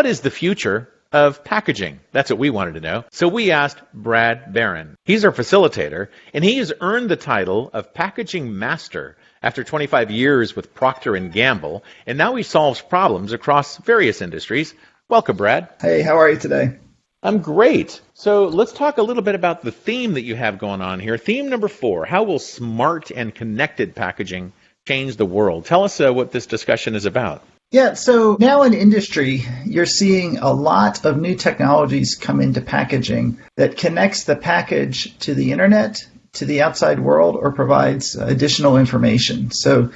what is the future of packaging? That's what we wanted to know. So we asked Brad Barron. He's our facilitator, and he has earned the title of Packaging Master after 25 years with Procter & Gamble, and now he solves problems across various industries. Welcome, Brad. Hey, how are you today? I'm great. So let's talk a little bit about the theme that you have going on here. Theme number 4, how will smart and connected packaging change the world? Tell us what this discussion is about. Yeah, so now in industry, you're seeing a lot of new technologies come into packaging that connects the package to the internet, to the outside world, or provides additional information. So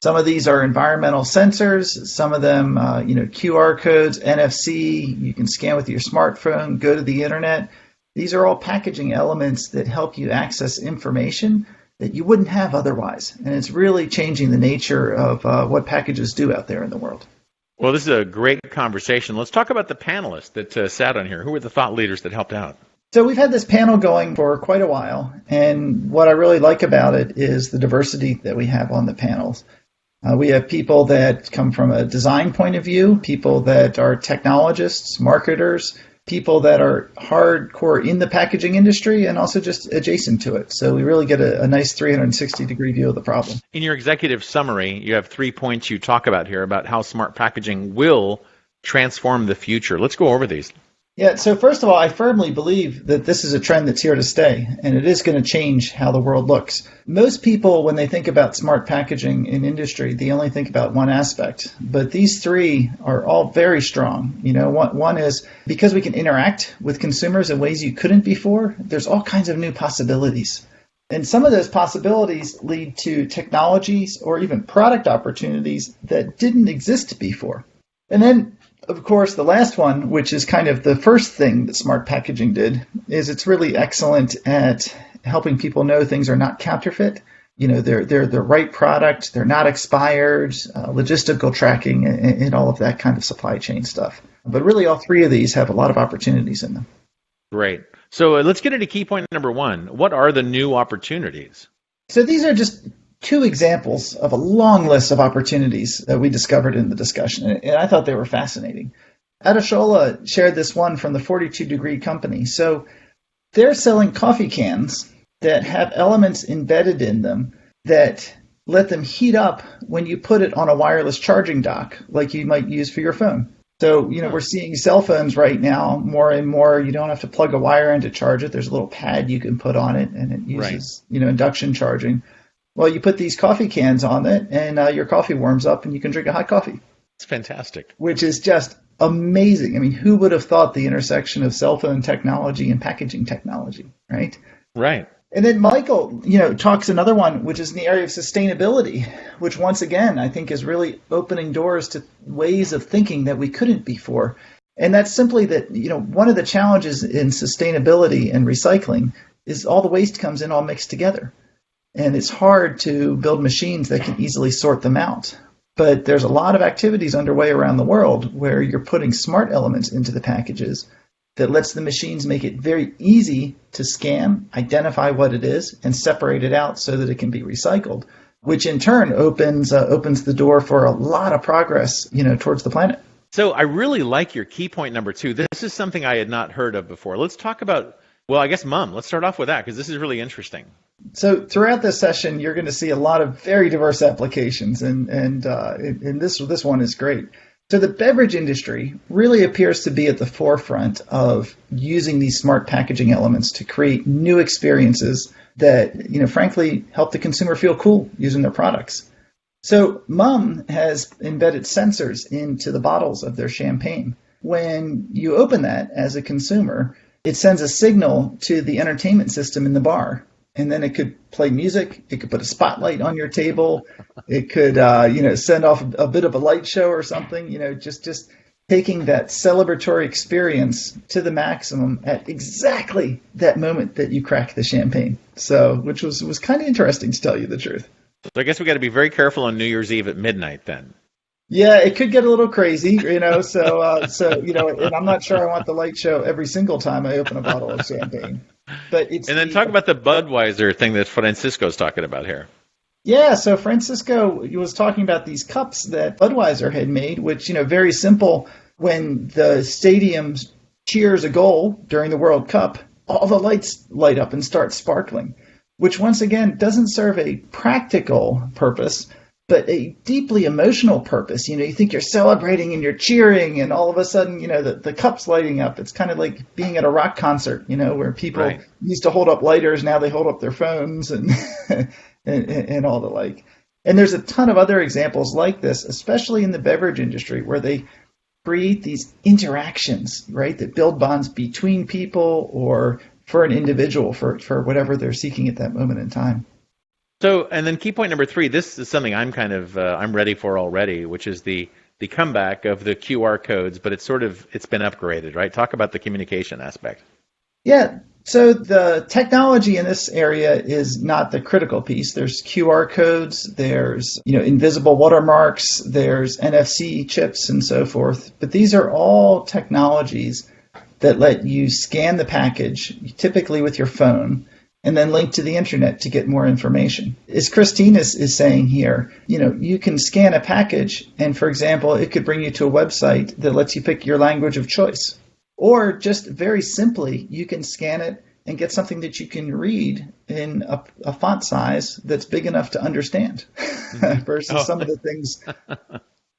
some of these are environmental sensors, some of them, QR codes, NFC, you can scan with your smartphone, go to the internet. These are all packaging elements that help you access information that you wouldn't have otherwise. And it's really changing the nature of what packages do out there in the world. Well, this is a great conversation. Let's talk about the panelists that sat on here. Who were the thought leaders that helped out? So we've had this panel going for quite a while. And what I really like about it is the diversity that we have on the panels. We have people that come from a design point of view, people that are technologists, marketers, people that are hardcore in the packaging industry, and also just adjacent to it. So we really get a nice 360-degree view of the problem. In your executive summary, you have 3 points you talk about here about how smart packaging will transform the future. Let's go over these. Yeah, so first of all, I firmly believe that this is a trend that's here to stay, and it is going to change how the world looks. Most people, when they think about smart packaging in industry, they only think about one aspect. But these 3 are all very strong. You know, one is because we can interact with consumers in ways you couldn't before, there's all kinds of new possibilities. And some of those possibilities lead to technologies or even product opportunities that didn't exist before. And then of course, the last one, which is kind of the first thing that smart packaging did, is it's really excellent at helping people know things are not counterfeit. You know, they're the right product, they're not expired, logistical tracking, and all of that kind of supply chain stuff. But really, all 3 of these have a lot of opportunities in them. Great. So let's get into key point number 1. What are the new opportunities? So these are just 2 examples of a long list of opportunities that we discovered in the discussion, and I thought they were fascinating. Adeshola shared this one from the 42 Degree Company. So they're selling coffee cans that have elements embedded in them that let them heat up when you put it on a wireless charging dock, like you might use for your phone. So, you know, we're seeing cell phones right now more and more. You don't have to plug a wire in to charge it. There's a little pad you can put on it, and it uses, induction charging. Well, you put these coffee cans on it, and your coffee warms up, and you can drink a hot coffee. It's fantastic. Which is just amazing. I mean, who would have thought the intersection of cell phone technology and packaging technology, right? Right. And then Michael, talks another one, which is in the area of sustainability, which once again, I think is really opening doors to ways of thinking that we couldn't before. And that's simply that, one of the challenges in sustainability and recycling is all the waste comes in all mixed together. And it's hard to build machines that can easily sort them out. But there's a lot of activities underway around the world where you're putting smart elements into the packages that lets the machines make it very easy to scan, identify what it is, and separate it out so that it can be recycled, which in turn opens the door for a lot of progress, towards the planet. So I really like your key point number 2. This is something I had not heard of before. Let's talk about, MUM. Let's start off with that because this is really interesting. So throughout this session, you're going to see a lot of very diverse applications, and this one is great. So the beverage industry really appears to be at the forefront of using these smart packaging elements to create new experiences that, frankly, help the consumer feel cool using their products. So MUM has embedded sensors into the bottles of their champagne. When you open that as a consumer, it sends a signal to the entertainment system in the bar. And then it could play music. It could put a spotlight on your table. It could, send off a bit of a light show or something. Just taking that celebratory experience to the maximum at exactly that moment that you crack the champagne. So, which was kind of interesting, to tell you the truth. So I guess we got to be very careful on New Year's Eve at midnight then. Yeah, it could get a little crazy, and I'm not sure I want the light show every single time I open a bottle of champagne. But talk about the Budweiser thing that Francisco's talking about here. Yeah, so Francisco was talking about these cups that Budweiser had made, which, very simple. when the stadium cheers a goal during the World Cup, all the lights light up and start sparkling, which once again doesn't serve a practical purpose, but a deeply emotional purpose. You think you're celebrating and you're cheering, and all of a sudden, the cup's lighting up. It's kind of like being at a rock concert, where people used to hold up lighters, now they hold up their phones and and all the like. And there's a ton of other examples like this, especially in the beverage industry, where they create these interactions, right, that build bonds between people or for an individual for whatever they're seeking at that moment in time. So, and then key point number 3, this is something I'm I'm ready for already, which is the comeback of the QR codes, but it's been upgraded, right? Talk about the communication aspect. Yeah. So the technology in this area is not the critical piece. There's QR codes, there's, invisible watermarks, there's NFC chips and so forth. But these are all technologies that let you scan the package, typically with your phone, and then link to the internet to get more information. As Christine is saying here, you can scan a package, and for example, it could bring you to a website that lets you pick your language of choice. Or just very simply, you can scan it and get something that you can read in a font size that's big enough to understand versus some of the things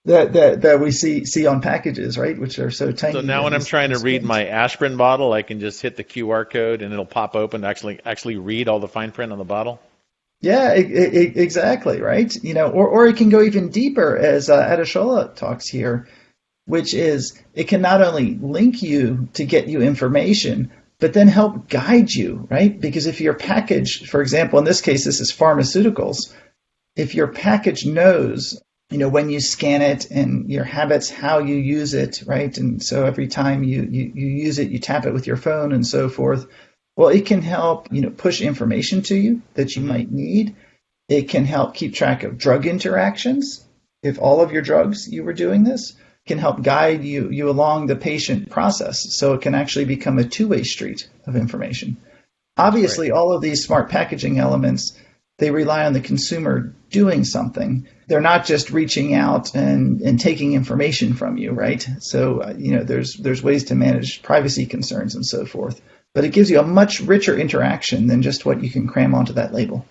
that we see on packages, right, which are so tiny. So now when I'm trying to read my aspirin bottle, I can just hit the QR code and it'll pop open to actually read all the fine print on the bottle? Yeah, exactly, right? Or it can go even deeper, as Adeshola talks here, which is it can not only link you to get you information, but then help guide you, right? Because if your package, for example, in this case, this is pharmaceuticals, if your package knows, when you scan it and your habits, how you use it, right? And so every time you use it, you tap it with your phone and so forth. Well, it can help, push information to you that you might need. It can help keep track of drug interactions. If all of your drugs, you were doing this, can help guide you along the patient process. So it can actually become a two-way street of information. Obviously, all of these smart packaging elements, they rely on the consumer doing something. They're not just reaching out and taking information from you, right? So, there's ways to manage privacy concerns and so forth. But it gives you a much richer interaction than just what you can cram onto that label.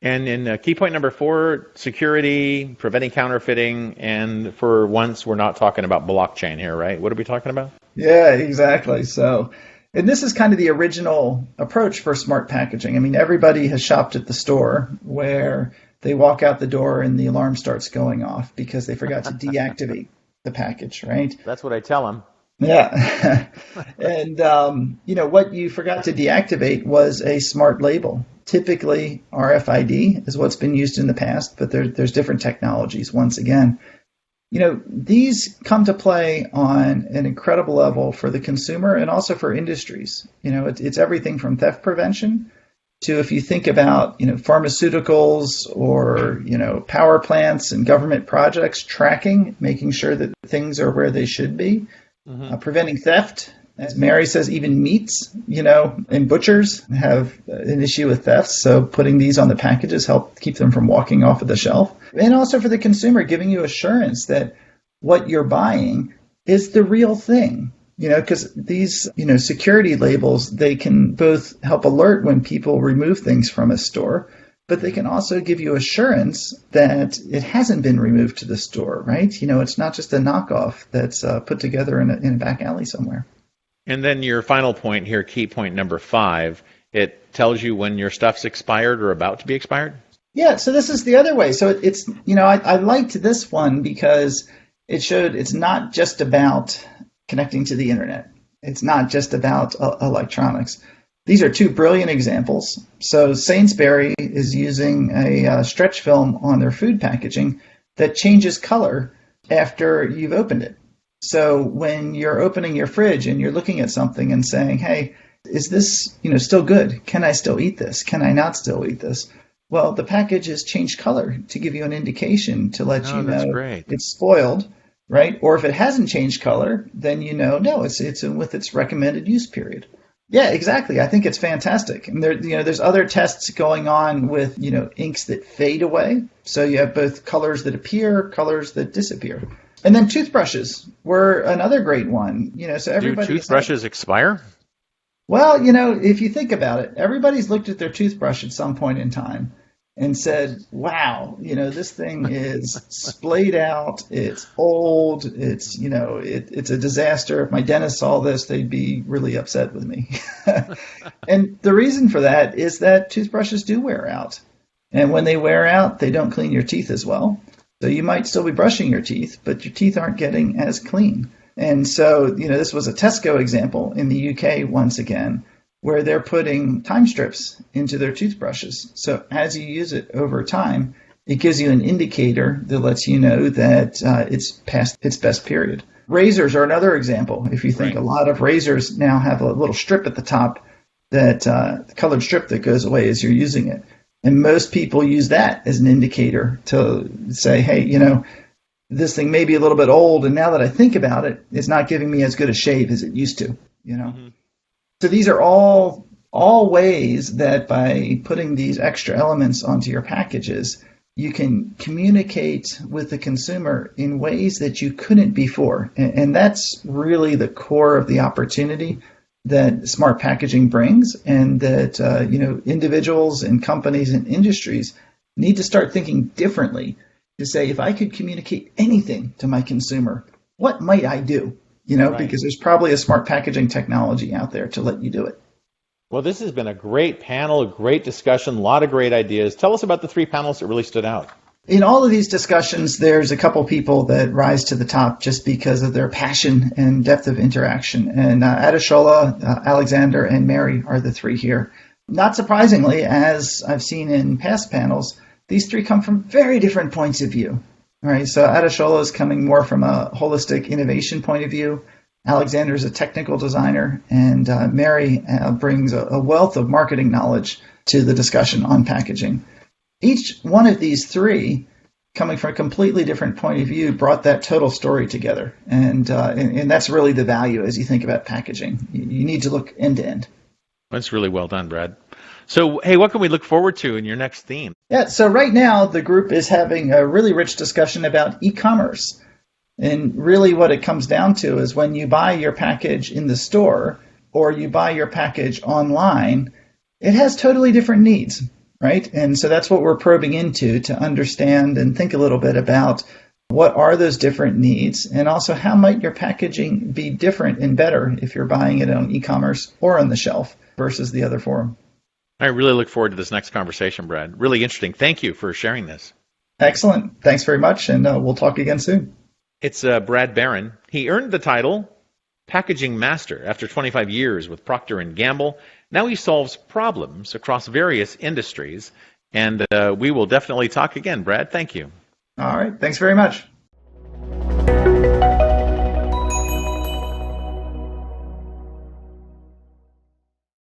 And in key point number 4, security, preventing counterfeiting, and for once, we're not talking about blockchain here, right? What are we talking about? Yeah, exactly. So, and this is kind of the original approach for smart packaging. I mean, everybody has shopped at the store where they walk out the door and the alarm starts going off because they forgot to deactivate the package, right? That's what I tell them. Yeah. And, what you forgot to deactivate was a smart label. Typically, RFID is what's been used in the past, but there's different technologies once again. These come to play on an incredible level for the consumer and also for industries. It's everything from theft prevention to, if you think about, pharmaceuticals or, power plants and government projects, tracking, making sure that things are where they should be. Preventing theft, as Mary says, even meats, and butchers have an issue with theft. So putting these on the packages help keep them from walking off of the shelf. And also for the consumer, giving you assurance that what you're buying is the real thing. Because these, security labels, they can both help alert when people remove things from a store, but they can also give you assurance that it hasn't been removed to the store, right? It's not just a knockoff that's put together in a back alley somewhere. And then your final point here, key point number 5, it tells you when your stuff's expired or about to be expired? Yeah, so this is the other way. So it's, I liked this one because it showed it's not just about connecting to the internet. It's not just about electronics. These are 2 brilliant examples. So Sainsbury is using a stretch film on their food packaging that changes color after you've opened it. So when you're opening your fridge and you're looking at something and saying, hey, is this still good? Can I still eat this? Can I not still eat this? Well, the package has changed color to give you an indication to let you know it's spoiled, right? Or if it hasn't changed color, then no, it's with its recommended use period. Yeah, exactly. I think it's fantastic. And there's other tests going on with, inks that fade away. So you have both colors that appear, colors that disappear. And then toothbrushes were another great one. So Do everybody toothbrushes expire? well, if you think about it, everybody's looked at their toothbrush at some point in time and said, wow, this thing is splayed out, it's old, it's a disaster. If my dentist saw this, they'd be really upset with me. And the reason for that is that toothbrushes do wear out. And when they wear out, they don't clean your teeth as well. So you might still be brushing your teeth, but your teeth aren't getting as clean. And so, this was a Tesco example in the UK once again, where they're putting time strips into their toothbrushes. So as you use it over time, it gives you an indicator that lets you know that it's past its best period. Razors are another example. If you think, Right. a lot of razors now have a little strip at the top, that colored strip that goes away as you're using it. And most people use that as an indicator to say, hey, this thing may be a little bit old, and now that I think about it, it's not giving me as good a shave as it used to. Mm-hmm. So these are all ways that by putting these extra elements onto your packages, you can communicate with the consumer in ways that you couldn't before. And that's really the core of the opportunity that smart packaging brings, and that individuals and companies and industries need to start thinking differently to say, if I could communicate anything to my consumer, what might I do? Right. Because there's probably a smart packaging technology out there to let you do it. Well, this has been a great panel, a great discussion, a lot of great ideas. Tell us about the three panels that really stood out. In all of these discussions, there's a couple people that rise to the top just because of their passion and depth of interaction. And Adeshola, Alexander, and Mary are the three here. Not surprisingly, as I've seen in past panels, these three come from very different points of view. All right, so Adeshola is coming more from a holistic innovation point of view. Alexander is a technical designer, and Mary brings a wealth of marketing knowledge to the discussion on packaging. Each one of these three, coming from a completely different point of view, brought that total story together. And that's really the value as you think about packaging. You need to look end to end. That's really well done, Brad. So, hey, what can we look forward to in your next theme? Yeah, so right now the group is having a really rich discussion about e-commerce. And really what it comes down to is when you buy your package in the store or you buy your package online, it has totally different needs. Right? And so that's what we're probing into, to understand and think a little bit about what are those different needs, and also how might your packaging be different and better if you're buying it on e-commerce or on the shelf versus the other forum. I really look forward to this next conversation, Brad. Really interesting. Thank you for sharing this. Excellent. Thanks very much, and we'll talk again soon. It's Brad Barron. He earned the title Packaging Master after 25 years with Procter & Gamble. Now he solves problems across various industries, and we will definitely talk again, Brad. Thank you. All right. Thanks very much.